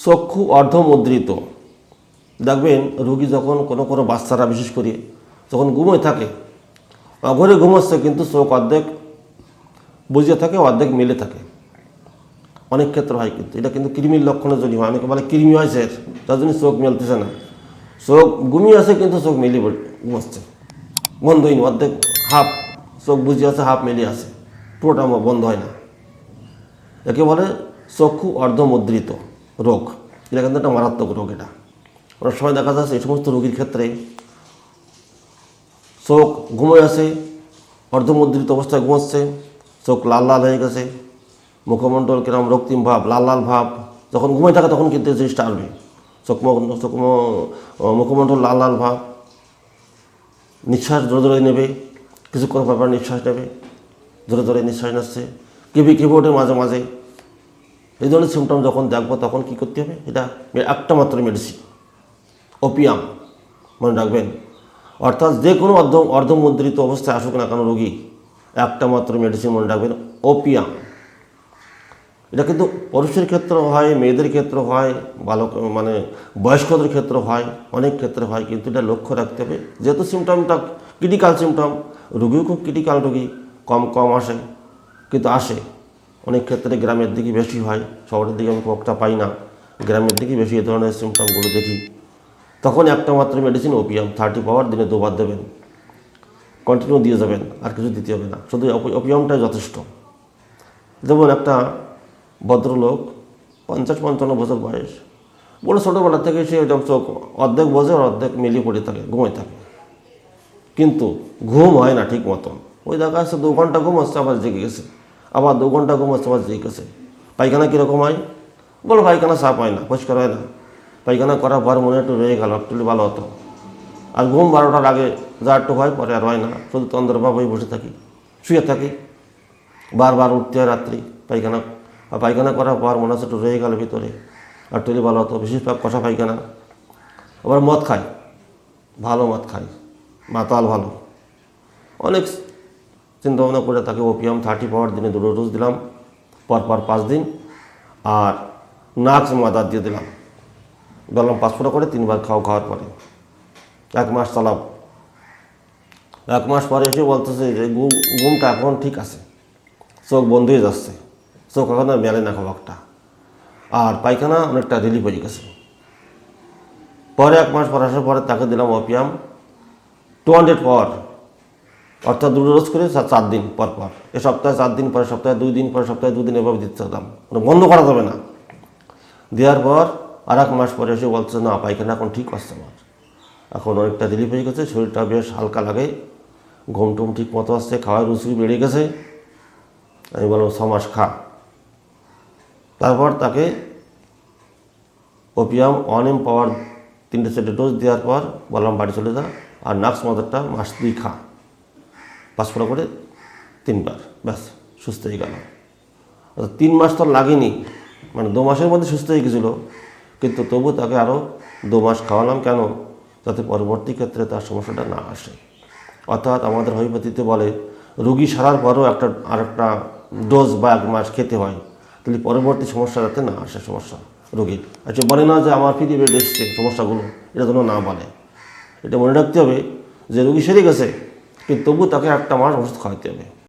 চক্ষু অর্ধমুদ্রিত। দেখবেন রোগী যখন কোনো বাচ্চারা বিশেষ করে যখন ঘুমোয় থাকে, অঘরে ঘুমোচ্ছে কিন্তু চোখ অর্ধেক বুঝে থাকে, অর্ধেক মেলে থাকে। অনেক ক্ষেত্রে হয়, কিন্তু এটা কিন্তু কৃমির লক্ষণের জন্য হয়। অনেকে বলে কৃমি হয়েছে, তার জন্য চোখ মেলতেছে না। চোখ ঘুমিয়ে আছে কিন্তু চোখ মেলে ঘুমাচ্ছে, বন্ধই না, অর্ধেক হাফ চোখ বুঝে আছে, হাফ মেলে আছে, পুরোটা বন্ধ হয় না। একে বলে চক্ষু অর্ধমুদ্রিত রোগ। এটা কিন্তু একটা মারাত্মক রোগ। এটা অনেক সময় দেখা যাচ্ছে এই সমস্ত রোগীর ক্ষেত্রে চোখ ঘুমিয়ে আছে, অর্ধমুদ্রিত অবস্থায় ঘুমাচ্ছে, চোখ লাল লাল হয়ে গেছে, মুখমণ্ডল কিরম রক্তিম ভাব, লাল লাল ভাব। যখন ঘুমিয়ে থাকে তখন কিন্তু এই জিনিসটা আসবে, মুখমণ্ডল লাল লাল ভাব, নিঃশ্বাস জোরে জোরে নেবে, কিছুক্ষণ পর নিঃশ্বাস নেবে, জোরে জোরে নিঃশ্বাস নিচ্ছে, কেঁপে ওঠে মাঝে মাঝে। এই ধরনের সিমটম যখন দেখবো তখন কী করতে হবে? এটা একটা মাত্র মেডিসিন, ওপিয়াম, মনে রাখবেন। অর্থাৎ যে কোনো অর্ধমুদ্রিত অবস্থায় আসুক না কেন রোগী, একটা মাত্র মেডিসিন মনে রাখবেন, ওপিয়াম। এটা কিন্তু পুরুষের ক্ষেত্রে হয়, মেয়েদের ক্ষেত্রে হয়, বালক মানে বয়স্কদের ক্ষেত্রে হয়, অনেক ক্ষেত্রে হয়। কিন্তু এটা লক্ষ্য রাখতে হবে, যেহেতু সিমটমটা ক্রিটিক্যাল সিমটম, রোগীও খুব ক্রিটিক্যাল রোগী, কম আসে, কিন্তু আসে। অনেক ক্ষেত্রে গ্রামের দিকে বেশি হয়, শহরের দিকে আমি খুব পাই না, গ্রামের দিকে বেশি এই ধরনের সিমটমগুলো দেখি। তখন একটা মাত্র মেডিসিন ওপিয়াম, 30 পাওয়ার দিনে 2 বার দেবেন, কন্টিনিউ দিয়ে যাবেন, আর কিছু দিতে হবে না, শুধু ওপিয়ামটাই যথেষ্ট। যেমন একটা ভদ্রলোক, 50-55 বছর বয়স, বড় ছোটোবেলা থেকে সে ওইরকম চোখ অর্ধেক বোঝে আর অর্ধেক মিলিয়ে পড়ে থাকে, ঘুমায় থাকে, কিন্তু ঘুম হয় না ঠিক মতন। ওই দেখা যাচ্ছে 2 ঘন্টা ঘুম হচ্ছে, আবার জেগে গেছে, আবার 2 ঘন্টা ঘুম হচ্ছে, আবার জেগে গেছে। পায়খানা কীরকম হয়? বলো পায়খানা সাফ হয় না, পরিষ্কার হয় না। পায়খানা করার পর মনে একটু রয়ে গেল, একটু ভালো হতো। আর ঘুম 12টার আগে যা একটু হয়, পরে আর হয় না, শুধু তন্দ্রভাব হয়ে বসে থাকি, শুয়ে থাকি, বারবার উঠতে হয় রাত্রি। পায়খানা করার পর মনে হচ্ছে একটু রয়ে গেল ভিতরে, আর টলি ভালো হতো, বেশিরভাগ কষা পায়খানা। আবার মদ খায়, ভালো মদ খায়, মাতাল ভালো। অনেক চিন্তাভাবনা করে তাকে ওপিয়াম 30 পাওয়ার দিনে 2 ডোজ দিলাম, পরপর 5 দিন, আর নাক্স মাদার দিয়ে দিলাম, বললাম 5 ফোঁটা করে 3 বার খাওয়ার পরে 1 মাস চালাও। 1 মাস পরে এসে বলতেছে যে ঘুমটা এখন ঠিক আছে, চোখ বন্ধ হয়ে যাচ্ছে, চোখ এখন আর মেলে না খাবারটা, আর পায়খানা অনেকটা রিলিফ হয়ে গেছে। পরে 1 মাস পর আসার পরে তাকে দিলাম ওপিয়াম 200 পাওয়ার, অর্থাৎ 2 ডোজ করে 4 দিন পর। এ সপ্তাহে 4 দিন, পরে সপ্তাহে 2 দিন, পরে সপ্তাহে 2 দিন, এভাবে দিতে হতাম, বন্ধ করা যাবে না। দেওয়ার পর আর 1 মাস পরে এসে বলছে না, পায়খানা এখন ঠিক আসছে, আমার এখন অনেকটা রিলিফ হয়ে গেছে, শরীরটা বেশ হালকা লাগে, ঘুম টুম ঠিক মতো আসছে, খাওয়ার রুচি বেড়ে গেছে। আমি বললাম 6 মাস খা। তারপর তাকে ওপিয়াম 1 পাওয়ার 3-4 ডোজ দেওয়ার পর বললাম বাড়ি চলে যা, আর নাক্স মাদারটা মাস 2 খা, 5 ফোঁটা করে 3 বার, ব্যাস সুস্থ হয়ে গেল। 3 মাস তো লাগেনি, মানে 2 মাসের মধ্যে সুস্থ হয়ে গেছিলো, কিন্তু তবু তাকে আরও 2 মাস খাওয়ালাম। কেন? যাতে পরবর্তী ক্ষেত্রে তার সমস্যাটা না আসে। অর্থাৎ আমাদের হোমিওপ্যাথিতে বলে রোগী সারার পরও আরেকটা ডোজ বা 1 মাস খেতে হয়, তাহলে পরবর্তী সমস্যা যাতে না আসে সমস্যা রোগীর। আচ্ছা, বলে না যে আমার ফিরে বেড়ে এসছে সমস্যাগুলো, এটা যেন না বলে। এটা মনে রাখতে হবে যে রোগী সেরে গেছে, কিন্তু তবু তাকে 1 মাস ওষুধ খাওয়াতে হবে।